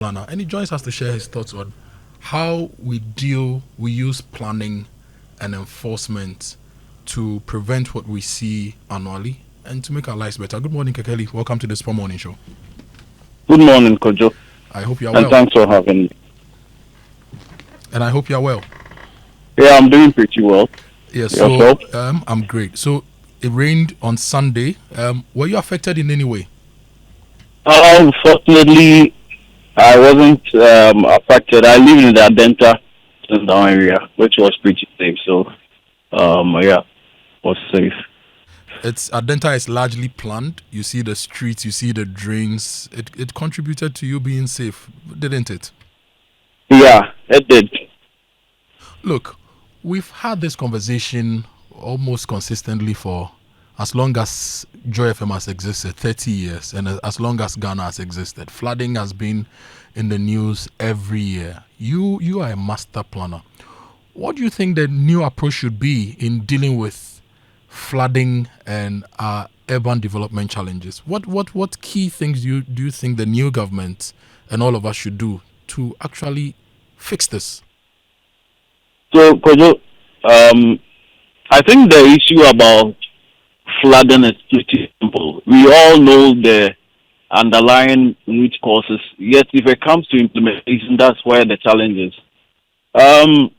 planner, and he joins us to share his thoughts on how we use planning and enforcement to prevent what we see annually and to make our lives better. Good morning, Kekeli. Welcome to the Spur Morning Show. Good morning, Kojo, I hope you are and well. thanks for having me. And I hope you are well. Yeah, I'm doing pretty well. Yes, so Yourself? I'm great. So it rained on Sunday. Were you affected in any way? Fortunately, I wasn't affected. I live in the Adenta down area, which was pretty safe. So, yeah, was safe. It's Adenta is largely planned. You see the streets, you see the drains. It contributed to you being safe, didn't it? Yeah, it did. Look, we've had this conversation almost consistently for as long as Joy FM has existed, 30 years, and as long as Ghana has existed. Flooding has been in the news every year. You are a master planner. What do you think the new approach should be in dealing with flooding and urban development challenges? What key things do you think the new government and all of us should do to actually fix this? So, Kojo, I think the issue about flooding is pretty simple. We all know the underlying root causes. Yet, if it comes to implementation, that's where the challenge is. Um,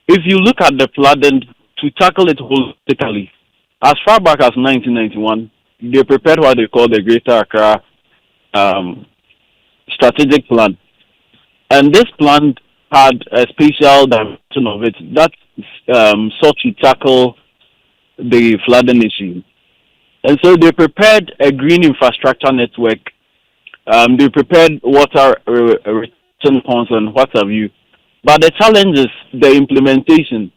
if you look at the flooding to tackle it holistically, as far back as 1991, they prepared what they call the Greater Accra um, strategic plan, and this plan had a special dimension of it that sought to tackle the flooding issue. And so they prepared a green infrastructure network. They prepared water retention ponds and what have you. But the challenge is the implementation.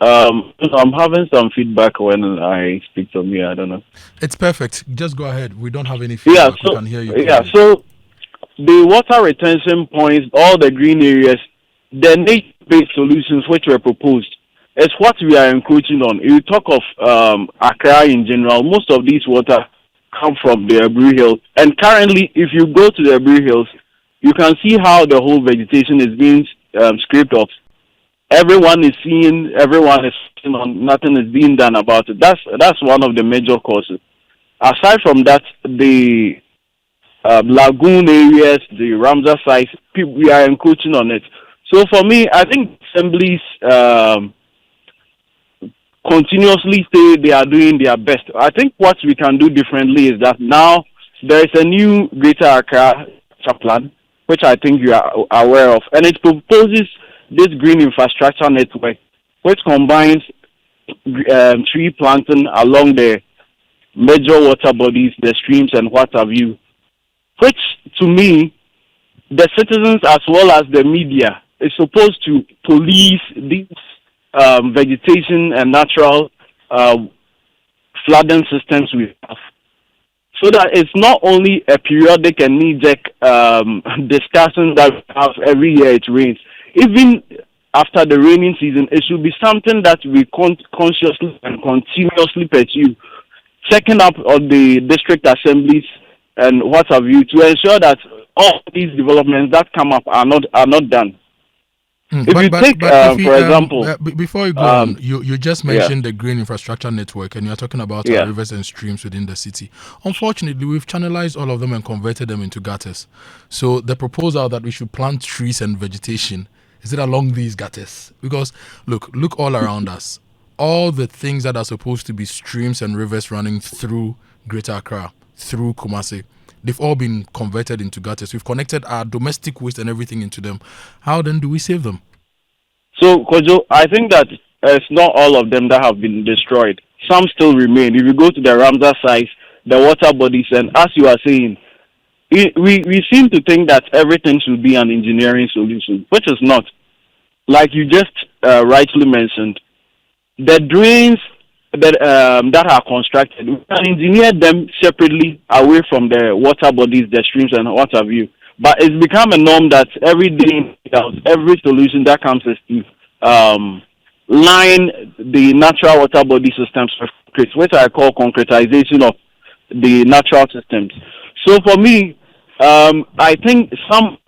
So I'm having some feedback when I speak from here. I don't know. It's perfect. Just go ahead. We don't have any Yeah. feedback. We So can hear you yeah. clearly. So the water retention points, all the green areas, the nature-based solutions which were proposed is what we are encroaching on. You talk of Accra in general, most of these water come from the Abreu Hills. And currently, if you go to the Abreu Hills, you can see how the whole vegetation is being scraped off. Everyone is seeing, everyone is sitting on, nothing is being done about it. That's one of the major causes. Aside from that, the lagoon areas, the Ramsar sites, we are encroaching on it. So for me, I think assemblies continuously say they are doing their best. I think what we can do differently is that now there is a new Greater Accra plan, which I think you are aware of, and it proposes this green infrastructure network, which combines tree planting along the major water bodies, the streams, and what have you, which to me, the citizens as well as the media is supposed to police these vegetation and natural flooding systems we have. So that it's not only a periodic and knee-jerk discussion that we have every year it rains. Even after the raining season, it should be something that we consciously and continuously pursue, checking up on the district assemblies and what have you to ensure that all these developments that come up are not done. If But you but take, but if you for example, before you go on, um, you just yeah, mentioned the green infrastructure network, and you're talking about our yeah. rivers and streams within the city. Unfortunately, we've channelized all of them and converted them into gutters. So the proposal that we should plant trees and vegetation is it along these gutters? Because look all around us. All the things that are supposed to be streams and rivers running through Greater Accra, through Kumasi, they've all been converted into gutters. We've connected our domestic waste and everything into them. How then do we save them? So, Kojo, I think that it's not all of them that have been destroyed. Some still remain. If you go to the Ramsar sites, the water bodies, and as you are saying, we seem to think that everything should be an engineering solution, which is not. Like you just rightly mentioned, the drains that are constructed, we can engineer them separately away from the water bodies, the streams, and what have you. But it's become a norm that every day, every solution that comes is to line the natural water body systems with concrete, which I call concretization of the natural systems. So for me, I think some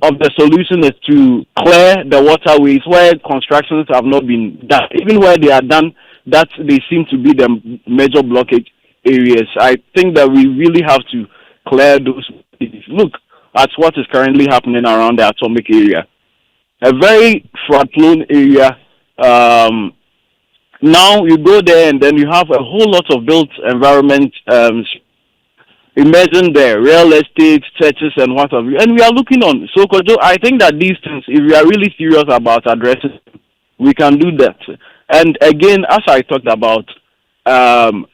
of the solution is to clear the waterways where constructions have not been done. Even where they are done, that they seem to be the major blockage areas. I think that we really have to clear those. Look at what is currently happening around the atomic area. A very flood-prone area. Now you go there and then you have a whole lot of built environment emerging there, real estate, churches, and what have you. And we are looking on. So, Kojo, I think that these things, if we are really serious about addressing, we can do that. And again, as I talked about, the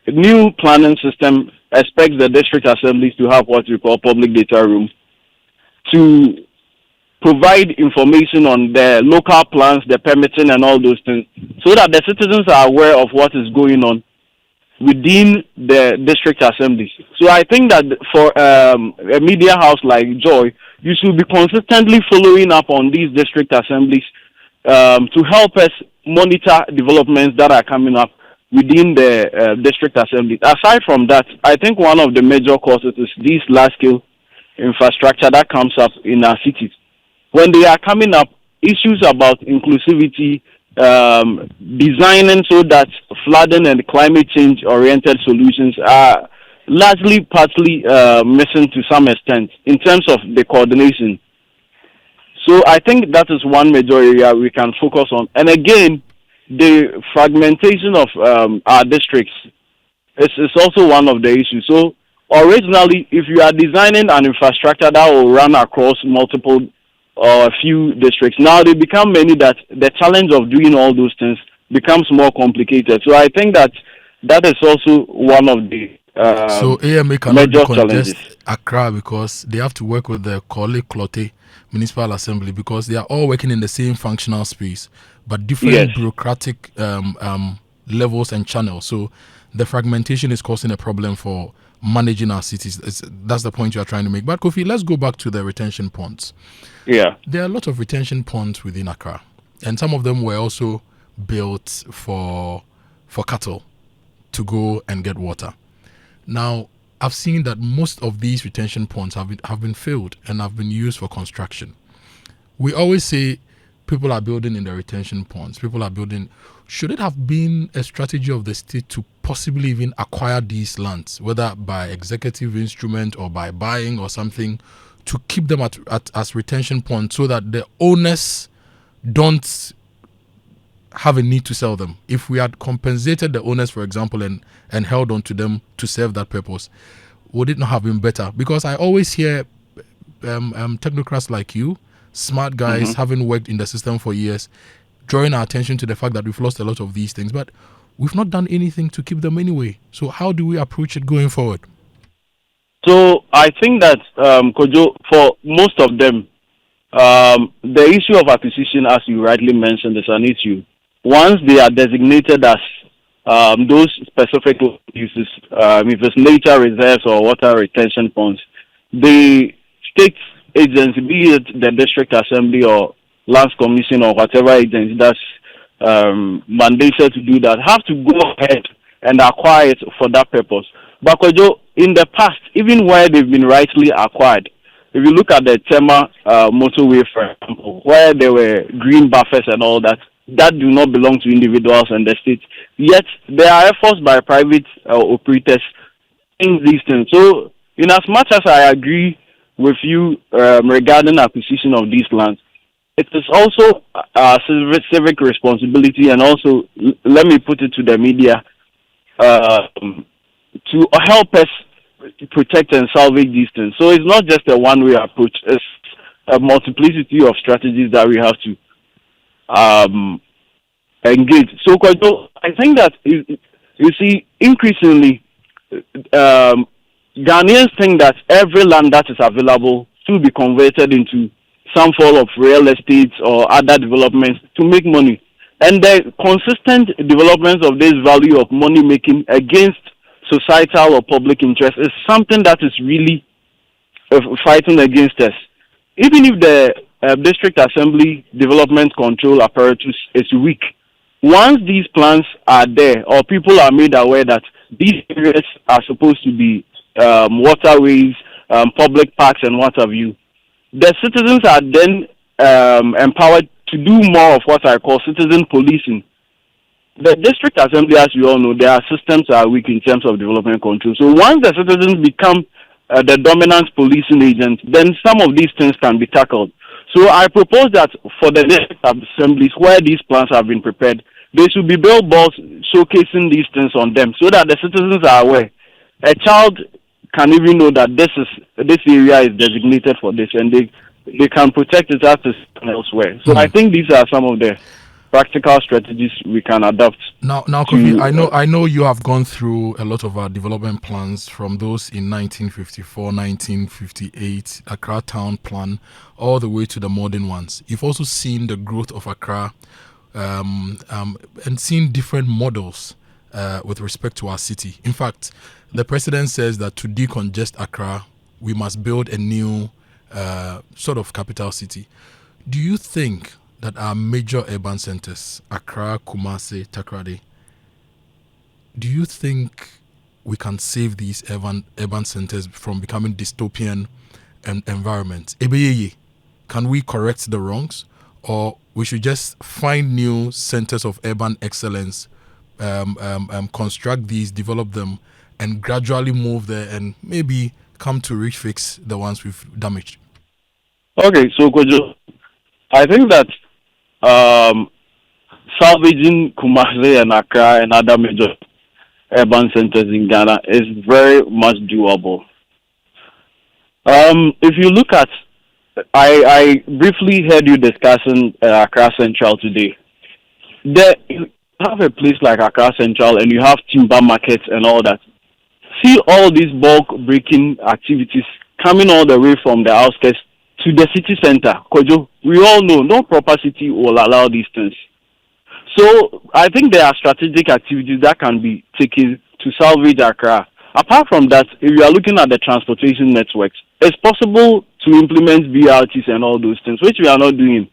new planning system expects the district assemblies to have what we call public data room to provide information on the local plans, the permitting, and all those things, so that the citizens are aware of what is going on within the district assemblies. So I think that for a media house like Joy, you should be consistently following up on these district assemblies to help us monitor developments that are coming up within the district assemblies. Aside from that, I think one of the major causes is this large-scale infrastructure that comes up in our cities. When they are coming up, issues about inclusivity, designing so that flooding and climate change oriented solutions are largely partly missing to some extent in terms of the coordination. So I think that is one major area we can focus on. And again, the fragmentation of our districts is also one of the issues. So originally, if you are designing an infrastructure that will run across multiple or a few districts, now they become many that the challenge of doing all those things becomes more complicated. So I think that is also one of the so AMA cannot decongest Accra because they have to work with the Korle Klottey Municipal Assembly because they are all working in the same functional space but different bureaucratic levels and channels. So the fragmentation is causing a problem for managing our cities. That's the point you are trying to make. But Kofi, let's go back to the retention ponds. Yeah. There are a lot of retention ponds within Accra, and some of them were also built for cattle to go and get water. Now, I've seen that most of these retention ponds have been filled and have been used for construction. We always say people are building in the retention ponds. People are building. Should it have been a strategy of the state to possibly even acquire these lands, whether by executive instrument or by buying or something, to keep them as retention ponds so that the owners don't have a need to sell them? If we had compensated the owners, for example, and held on to them to serve that purpose, would it not have been better? Because I always hear technocrats like you, smart guys, having worked in the system for years, drawing our attention to the fact that we've lost a lot of these things, but we've not done anything to keep them anyway. So how do we approach it going forward? So I think that, Kojo, for most of them, the issue of acquisition, as you rightly mentioned, is an issue. Once they are designated as those specific uses, if it's nature reserves or water retention ponds, the state agency, be it the district assembly or lands commission or whatever agency that's mandated to do that, have to go ahead and acquire it for that purpose. But Kojo, in the past, even where they've been rightly acquired, if you look at the Tema motorway, for example, where there were green buffers and all that, that do not belong to individuals and the state. Yet there are efforts by private operators in these things. So, in as much as I agree with you regarding acquisition of these lands, it is also a civic responsibility, and also, let me put it to the media, to help us protect and salvage these things. So it's not just a one-way approach. It's a multiplicity of strategies that we have to engage. So I think that, you see, increasingly, Ghanaians think that every land that is available should be converted into some form of real estate or other developments to make money. And the consistent development of this value of money making against societal or public interest is something that is really fighting against us. Even if the district assembly development control apparatus is weak, once these plans are there or people are made aware that these areas are supposed to be waterways, public parks and what have you. The citizens are then empowered to do more of what I call citizen policing. The district assembly, as you all know, their systems are weak in terms of development control. So once the citizens become the dominant policing agent, then some of these things can be tackled. So I propose that for the district assemblies where these plans have been prepared, there should be billboards showcasing these things on them so that the citizens are aware. A child can even know that this area is designated for this, and they can protect it as elsewhere. So I think these are some of the practical strategies we can adopt. Now, Kofi, I know you have gone through a lot of our development plans, from those in 1954, 1958, Accra Town Plan, all the way to the modern ones. You've also seen the growth of Accra and seen different models with respect to our city. In fact, the president says that to decongest Accra, we must build a new sort of capital city. Do you think that our major urban centers, Accra, Kumasi, Takoradi, do you think we can save these urban centers from becoming dystopian environments? Ebeyeye, can we correct the wrongs, or we should just find new centers of urban excellence, construct these, develop them, and gradually move there, and maybe come to fix the ones we've damaged? Okay, so Kojo, I think that salvaging Kumasi and Accra and other major urban centers in Ghana is very much doable. If you look at, I briefly heard you discussing Accra Central today. There, you have a place like Accra Central and you have timber markets and all that. See all these bulk breaking activities coming all the way from the outskirts to the city center. Kojo, we all know no proper city will allow these things. So I think there are strategic activities that can be taken to salvage Accra. Apart from that, if you are looking at the transportation networks, it's possible to implement BRTs and all those things, which we are not doing.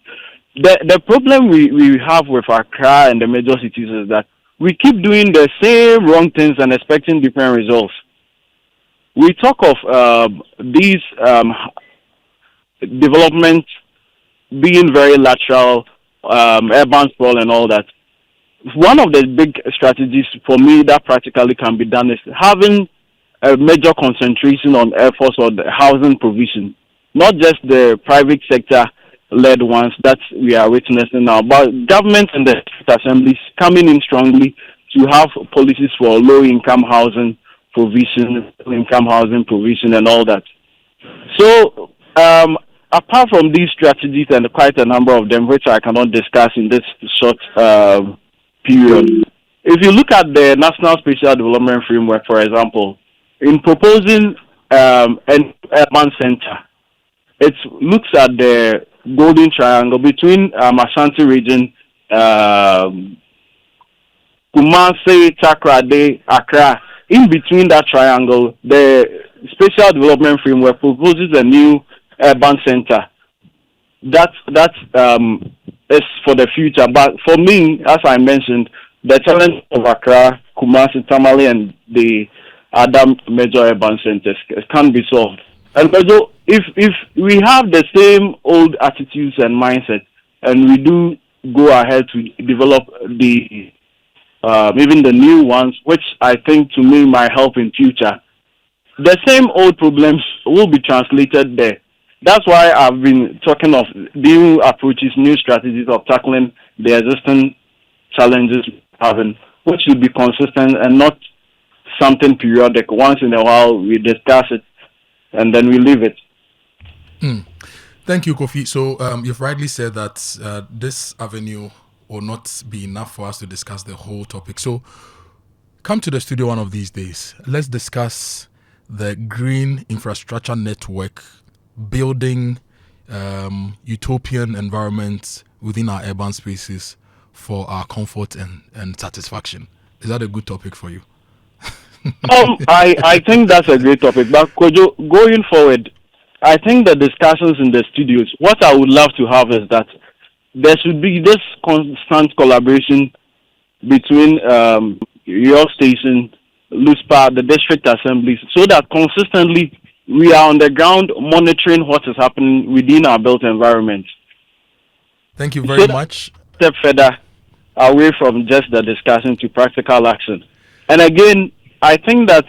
The problem we have with Accra and the major cities is that we keep doing the same wrong things and expecting different results. We talk of these development being very lateral, urban sprawl and all that. One of the big strategies for me that practically can be done is having a major concentration on efforts on the housing provision, not just the private sector led ones that we are witnessing now, but government and the assemblies coming in strongly to have policies for low income housing provision, and all that. So apart from these strategies, and quite a number of them, which I cannot discuss in this short period, if you look at the National Spatial Development Framework, for example, in proposing an urban center, it looks at the Golden Triangle between Ashanti region, Kumasi, Takoradi, Accra. In between that triangle, the Spatial Development Framework proposes a new urban center. That is for the future. But for me, as I mentioned, the challenge of Accra, Kumasi, Tamale, and the other major urban centers can be solved. And also, if we have the same old attitudes and mindset, and we do go ahead to develop the even the new ones, which I think to me might help in future, the same old problems will be translated there. That's why I've been talking of new approaches, new strategies of tackling the existing challenges we're having, which should be consistent and not something periodic. Once in a while, we discuss it and then we leave it. Thank you, Kofi. So you've rightly said that this avenue will not be enough for us to discuss the whole topic. So come to the studio one of these days. Let's discuss the green infrastructure network, building utopian environments within our urban spaces for our comfort and satisfaction. Is that a good topic for you? I think that's a great topic. But Kojo, going forward, I think the discussions in the studios, what I would love to have is that there should be this constant collaboration between your station, LUSPA, the district assemblies, so that consistently we are on the ground monitoring what is happening within our built environment. Thank you very much. Step further away from just the discussion to practical action. And again, I think that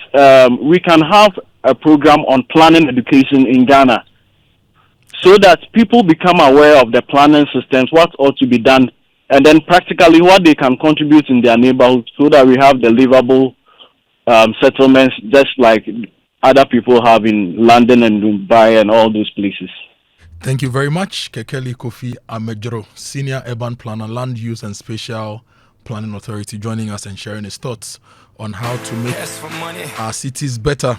we can have a program on planning education in Ghana so that people become aware of the planning systems, what ought to be done, and then practically what they can contribute in their neighborhood so that we have the livable settlements just like other people have in London and Dubai and all those places. Thank you very much, Kekeli Kofi Amejro, Senior Urban Planner, Land Use and Spatial Planning Authority, joining us and sharing his thoughts on how to make our cities better.